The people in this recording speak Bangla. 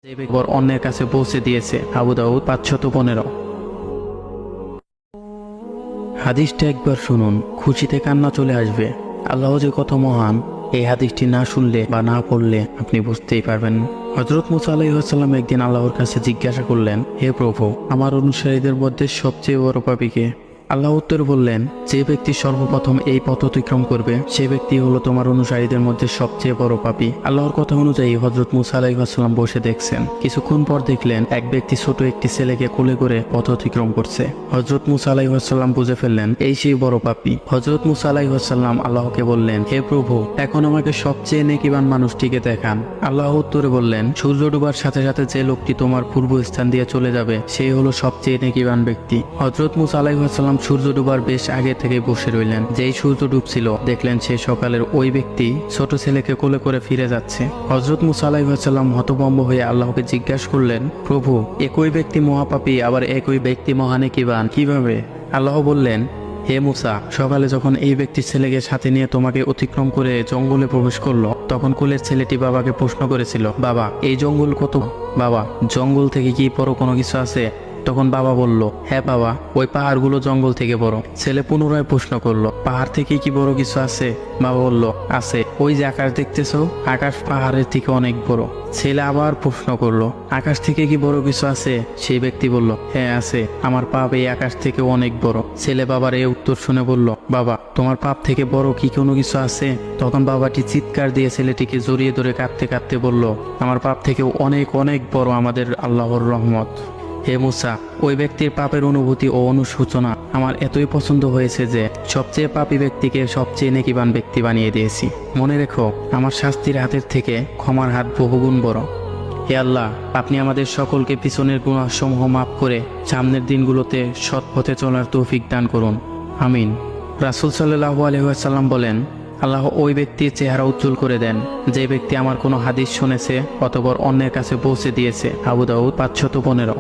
যে ব্যক্তি অন্যের কাছে পৌঁছে দিয়েছে। আবু দাউদ ৫১৫। হাদিসটা একবার শুনুন, খুশিতে কান্না চলে আসবে। আল্লাহ যে কত মহান, এই হাদিসটি না শুনলে বা না পড়লে আপনি বুঝতেই পারবেন না। হযরত মুসা আলাইহিস সালাম একদিন আল্লাহর কাছে জিজ্ঞাসা করলেন, হে প্রভু, আমার অনুসারীদের মধ্যে সবচেয়ে বড় পাপী কে? আল্লাহ উত্তর বললেন, যে ব্যক্তি সর্বপ্রথম এই পথ অতিক্রম করবে সে ব্যক্তি হলো তোমার অনুসারীদের মধ্যে সবচেয়ে বড় পাপী। আল্লাহর কথা অনুযায়ী হযরত মুসা আলাইহিস সালাম বসে দেখছেন। কিছুক্ষণ পর দেখলেন এক ব্যক্তি ছোট একটি ছেলেকে কোলে করে পথ অতিক্রম করছে। হযরত মুসা আলাইহিস সালাম বুঝে ফেললেন এই সেই বড় পাপী। হযরত মুসা আলাইহিস সালাম আল্লাহকে বললেন, হে প্রভু, এখন আমাকে সবচেয়ে নেকিবান মানুষটিকে দেখান। আল্লাহ উত্তরে বললেন, সূর্য ডুবার সাথে সাথে যে লোকটি তোমার পূর্ব স্থান দিয়ে চলে যাবে সেই হলো সবচেয়ে নেকিবান ব্যক্তি। হযরত মুসা আলাইহিস সালাম সূর্য ডুবার বেশ আগে থেকে বসে রইলেন। যেই সূর্য ডুবছিল দেখলেন সেই সকালের ওই ব্যক্তি ছোট ছেলেকে কোলে করে ফিরে যাচ্ছে। হযরত মুসা আলাইহিস সালাম হতভম্ব হয়ে আল্লাহকে জিজ্ঞাসা করলেন, প্রভু, একই ব্যক্তি মহাপাপী আবার একই ব্যক্তি মহানেকিবান কিভাবে? আল্লাহ বললেন, হে মুসা, সকালে যখন এই ব্যক্তির ছেলেকে সাথে নিয়ে তোমাকে অতিক্রম করে জঙ্গলে প্রবেশ করলো তখন কোলের ছেলেটি বাবাকে প্রশ্ন করেছিল, বাবা, এই জঙ্গল কত? বাবা, জঙ্গল থেকে কি বড় কোনো কিছু আছে? তখন বাবা বলল, হ্যাঁ বাবা, ওই পাহাড়গুলো জঙ্গল থেকে বড়। ছেলে পুনরায় প্রশ্ন করলো, পাহাড় থেকে কি বড় কিছু আছে? বাবা বলল, আছে, ওই যে আকাশ দেখতেছো, আকাশ পাহাড়ের থেকে অনেক বড়। ছেলে আবার প্রশ্ন করলো, আকাশ থেকে কি বড় কিছু আছে? সেই ব্যক্তি বলল, হ্যাঁ আছে, আমার পাপ এই আকাশ থেকে অনেক বড়। ছেলে বাবার এই উত্তর শুনে বলল, বাবা, তোমার পাপ থেকে বড় কি কোনো কিছু আছে? তখন বাবাটি চিৎকার দিয়ে ছেলেটিকে জড়িয়ে ধরে কাঁদতে কাঁদতে বলল, আমার পাপ থেকে অনেক অনেক বড় আমাদের আল্লাহর রহমত। হে মুসা, ওই ব্যক্তির পাপের অনুভূতি ও অনুশোচনা আমার এতই পছন্দ হয়েছে যে সবচেয়ে পাপী ব্যক্তিকে সবচেয়ে নেকিবান ব্যক্তি বানিয়ে দিয়েছি। মনে রেখো, আমার শাস্তির হাতের থেকে ক্ষমার হাত বহুগুণ বড়। হে আল্লাহ, আপনি আমাদের সকলকে পিছনের গুনাহসমূহ মাফ করে সামনের দিনগুলোতে সৎ পথে চলার তৌফিক দান করুন, আমিন। রাসূল সাল্লাল্লাহু আলাইহি ওয়াসাল্লাম বলেন, আল্লাহ ওই ব্যক্তির চেহারা উজ্জ্বল করে দেন যে ব্যক্তি আমার কোনো হাদিস শুনেছে অতঃপর অন্যের কাছে পৌঁছে দিয়েছে। আবু দাউদ ৫১৫।